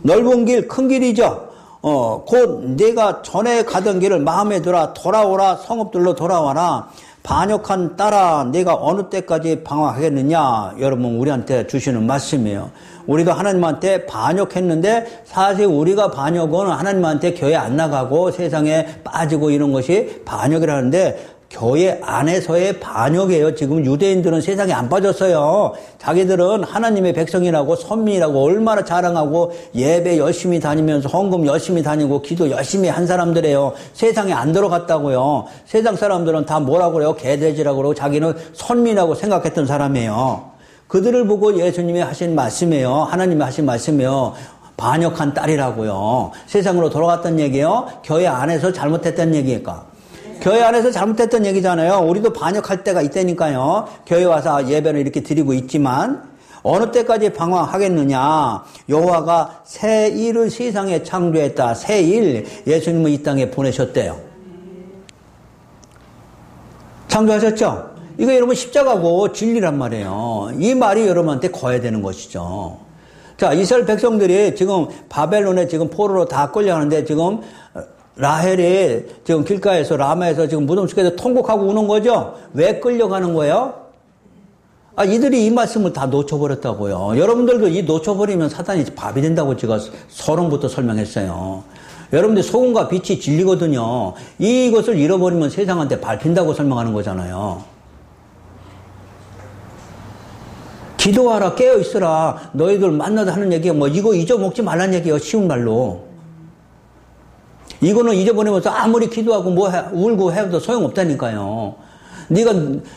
넓은 길, 큰 길이죠. 곧 네가 전에 가던 길을 마음에 들어 돌아오라. 성읍들로 돌아와라. 반역한 딸아 네가 어느 때까지 방황하겠느냐. 여러분 우리한테 주시는 말씀이에요. 우리도 하나님한테 반역했는데 사실 우리가 반역은 하나님한테 교회 안 나가고 세상에 빠지고 이런 것이 반역이라는데 교회 안에서의 반역이에요. 지금 유대인들은 세상에 안 빠졌어요. 자기들은 하나님의 백성이라고 선민이라고 얼마나 자랑하고 예배 열심히 다니면서 헌금 열심히 다니고 기도 열심히 한 사람들이에요. 세상에 안 들어갔다고요. 세상 사람들은 다 뭐라고 그래요? 개돼지라고 그러고 자기는 선민이라고 생각했던 사람이에요. 그들을 보고 예수님이 하신 말씀이에요. 하나님이 하신 말씀이에요. 반역한 딸이라고요. 세상으로 돌아갔던 얘기예요. 교회 안에서 잘못했던 얘기일까? 교회 안에서 잘못했던 얘기잖아요. 우리도 반역할 때가 있다니까요. 교회 와서 예배를 이렇게 드리고 있지만 어느 때까지 방황하겠느냐. 여호와가 새 일을 세상에 창조했다. 새 일 예수님은 이 땅에 보내셨대요. 창조하셨죠? 이거 여러분 십자가고 진리란 말이에요. 이 말이 여러분한테 거야 되는 것이죠. 자, 이스라엘 백성들이 지금 바벨론에 지금 포로로 다 끌려가는데 지금 라헬이 지금 길가에서 라마에서 지금 무덤 속에서 통곡하고 우는 거죠? 왜 끌려가는 거예요? 이들이 이 말씀을 다 놓쳐버렸다고요. 여러분들도 이 놓쳐버리면 사단이 밥이 된다고 제가 서론부터 설명했어요. 여러분들 소금과 빛이 진리거든요. 이것을 잃어버리면 세상한테 밟힌다고 설명하는 거잖아요. 기도하라, 깨어있으라. 너희들 만나다 하는 얘기가 뭐 이거 잊어먹지 말란 얘기예요. 쉬운 말로. 이거는 잊어버리면서 아무리 기도하고 울고 해도 소용없다니까요. 네가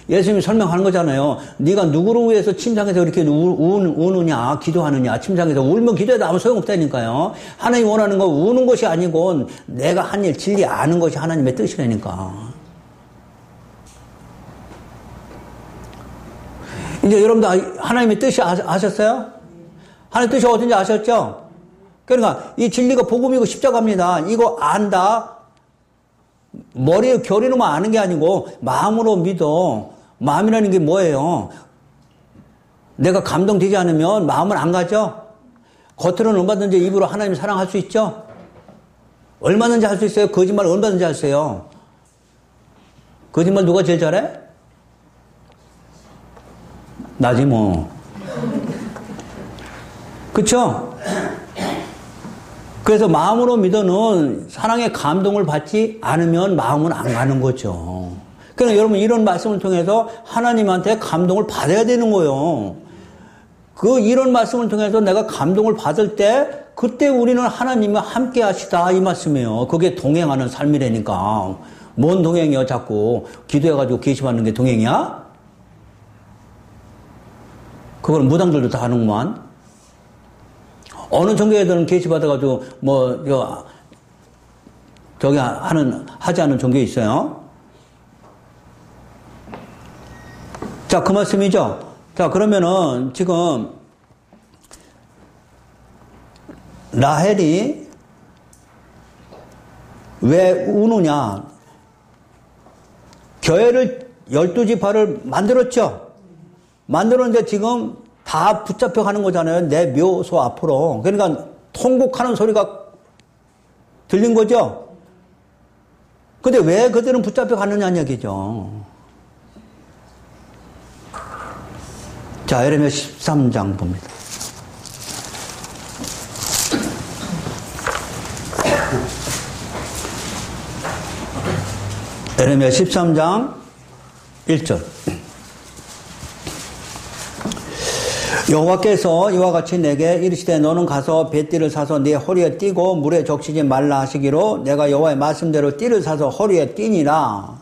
예수님이 설명하는 거잖아요. 네가 누구를 위해서 침상에서 이렇게 우느냐, 기도하느냐, 침상에서 울면 기도해도 아무 소용없다니까요. 하나님 원하는 거 우는 것이 아니고 내가 한 일 진리 아는 것이 하나님의 뜻이라니까. 이제 여러분들 하나님의 뜻이 아셨어요? 하나님의 뜻이 어딘지 아셨죠? 그러니까 이 진리가 복음이고 십자가입니다. 이거 안다. 머리에 교리로만 아는 게 아니고 마음으로 믿어. 마음이라는 게 뭐예요? 내가 감동되지 않으면 마음은 안 가죠? 겉으로는 얼마든지 입으로 하나님 사랑할 수 있죠? 얼마든지 할 수 있어요. 거짓말 얼마든지 할 수 있어요. 거짓말 누가 제일 잘해? 나지 뭐. 그쵸? 그래서 마음으로 믿어는 사랑의 감동을 받지 않으면 마음은 안 가는 거죠. 그러니까 여러분 이런 말씀을 통해서 하나님한테 감동을 받아야 되는 거예요. 이런 말씀을 통해서 내가 감동을 받을 때 그때 우리는 하나님과 함께 하시다 이 말씀이에요. 그게 동행하는 삶이라니까. 뭔 동행이야 자꾸 기도해가지고 계시받는 게 동행이야? 그걸 무당들도 다 하는구만. 어느 종교에들은 계시받아가지고, 하지 않은 종교 있어요? 자, 그 말씀이죠? 자, 그러면은, 지금, 라헬이 왜 우느냐? 교회를 12지파를 만들었죠? 만들었는데 지금 다 붙잡혀 가는 거잖아요. 내 묘소 앞으로. 그러니까 통곡하는 소리가 들린 거죠. 근데 왜 그들은 붙잡혀 가느냐는 얘기죠. 자, 예레미야 13장 봅니다. 예레미야 13장 1절. 여호와께서 이와 같이 내게 이르시되 너는 가서 뱃띠를 사서 네 허리에 띠고 물에 적시지 말라 하시기로 내가 여호와의 말씀대로 띠를 사서 허리에 띠니라.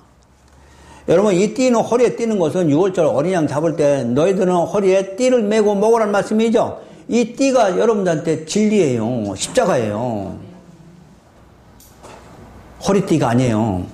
여러분 이 띠는 허리에 띠는 것은 6월절 어린 양 잡을 때 너희들은 허리에 띠를 메고 먹으라는 말씀이죠. 이 띠가 여러분들한테 진리예요. 십자가예요. 허리띠가 아니에요.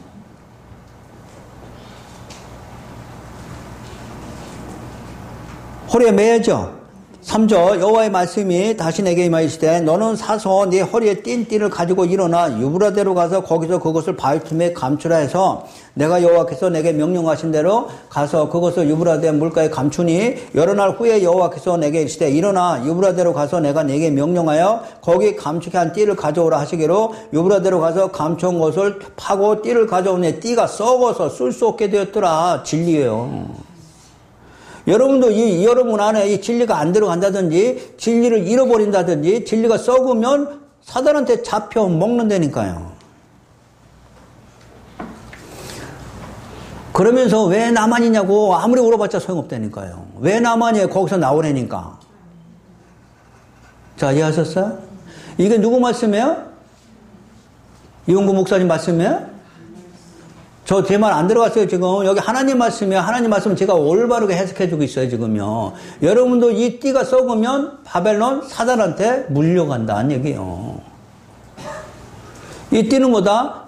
허리에 매야죠. 3절 여호와의 말씀이 다시 내게 임하시되 너는 사서 네 허리에 띈 띠를 가지고 일어나 유브라데로 가서 거기서 그것을 바위 틈에 감추라 해서 내가 여호와께서 내게 명령하신 대로 가서 그것을 유브라데 물가에 감추니 여러 날 후에 여호와께서 내게 이르시되 일어나 유브라데로 가서 내가 내게 명령하여 거기 감추게 한 띠를 가져오라 하시기로 유브라데로 가서 감춰온 것을 파고 띠를 가져오니 띠가 썩어서 쓸 수 없게 되었더라. 진리예요. 여러분도 여러분 안에 이 진리가 안 들어간다든지 진리를 잃어버린다든지 진리가 썩으면 사단한테 잡혀 먹는다니까요. 그러면서 왜 나만이냐고 아무리 울어봤자 소용없다니까요. 왜 나만이에요? 거기서 나오라니까. 자, 이해하셨어요? 이게 누구 말씀이에요? 이용구 목사님 말씀이에요? 저 제 말 안 들어갔어요, 지금. 여기 하나님 말씀이에요. 하나님 말씀은 제가 올바르게 해석해주고 있어요, 지금요. 여러분도 이 띠가 썩으면 바벨론 사단한테 물려간다는 얘기예요. 이 띠는 뭐다?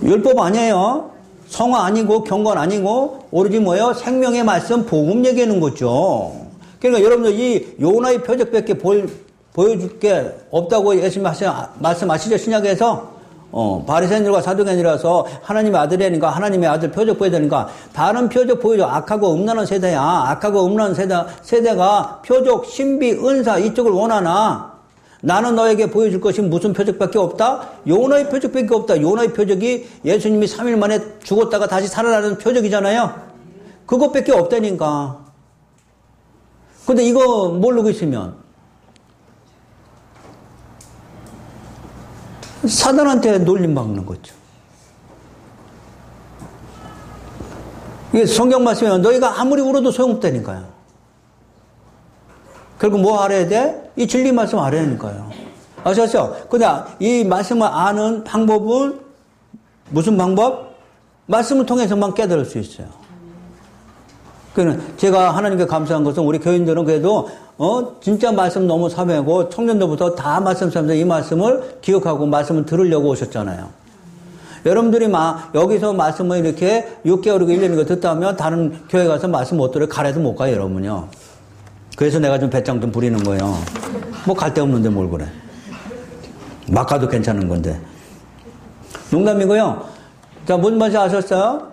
율법 아니에요. 성화 아니고 경건 아니고 오로지 뭐예요? 생명의 말씀, 복음 얘기하는 거죠. 그러니까 여러분들 이 요나의 표적밖에 보여줄 게 없다고 예수님 말씀하시죠, 신약에서. 바리새인들과 사두개인이라서 하나님의 아들이니까 하나님의 아들 표적 보여야 되니까 다른 표적 보여줘. 악하고 음란한 세대야. 악하고 음란한 세대가 표적, 신비, 은사 이쪽을 원하나 나는 너에게 보여줄 것이 무슨 표적밖에 없다? 요나의 표적밖에 없다. 요나의 표적이 예수님이 3일 만에 죽었다가 다시 살아나는 표적이잖아요. 그것밖에 없다니까. 근데 이거 모르고 있으면 사단한테 놀림받는 거죠. 이게 성경 말씀이면 너희가 아무리 울어도 소용없다니까요. 결국 뭐 알아야 돼? 이 진리 말씀 알아야 하니까요. 아셨죠? 근데 이 말씀을 아는 방법은 무슨 방법? 말씀을 통해서만 깨달을 수 있어요. 그러니까 제가 하나님께 감사한 것은 우리 교인들은 그래도 진짜 말씀 너무 사매고 청년도부터 다 말씀하면서 이 말씀을 기억하고 말씀을 들으려고 오셨잖아요. 여러분들이 막 여기서 말씀을 이렇게 6개월이고 1년이고 듣다 하면 다른 교회 가서 말씀 못 들어요. 가래도 못 가요, 여러분요. 그래서 내가 좀 배짱 좀 부리는 거예요. 뭐 갈 데 없는데 뭘 그래. 막 가도 괜찮은 건데. 농담이고요. 자, 무슨 말인지 아셨어요?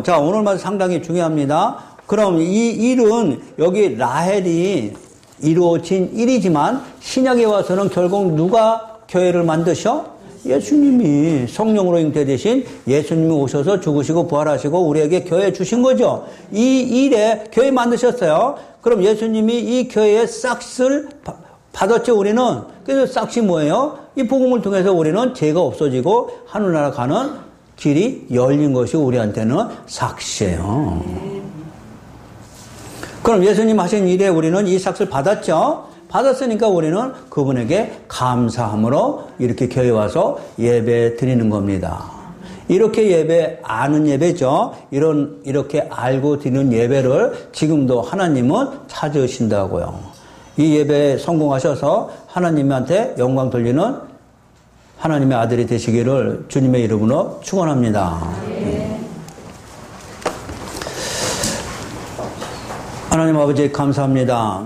자, 오늘 말씀 상당히 중요합니다. 그럼 이 일은 여기 라헬이 이루어진 일이지만 신약에 와서는 결국 누가 교회를 만드셔? 예수님이 성령으로 잉태되신 예수님이 오셔서 죽으시고 부활하시고 우리에게 교회 주신 거죠. 이 일에 교회 만드셨어요. 그럼 예수님이 이 교회의 싹을 받았죠, 우리는. 그래서 싹이 뭐예요? 이 복음을 통해서 우리는 죄가 없어지고 하늘나라 가는 길이 열린 것이 우리한테는 삭시예요. 그럼 예수님 하신 일에 우리는 이 삭을 받았죠. 받았으니까 우리는 그분에게 감사함으로 이렇게 교회 와서 예배 드리는 겁니다. 이렇게 예배, 아는 예배죠. 이렇게 알고 드리는 예배를 지금도 하나님은 찾으신다고요. 이 예배에 성공하셔서 하나님한테 영광 돌리는 하나님의 아들이 되시기를 주님의 이름으로 축원합니다. 하나님 아버지 감사합니다.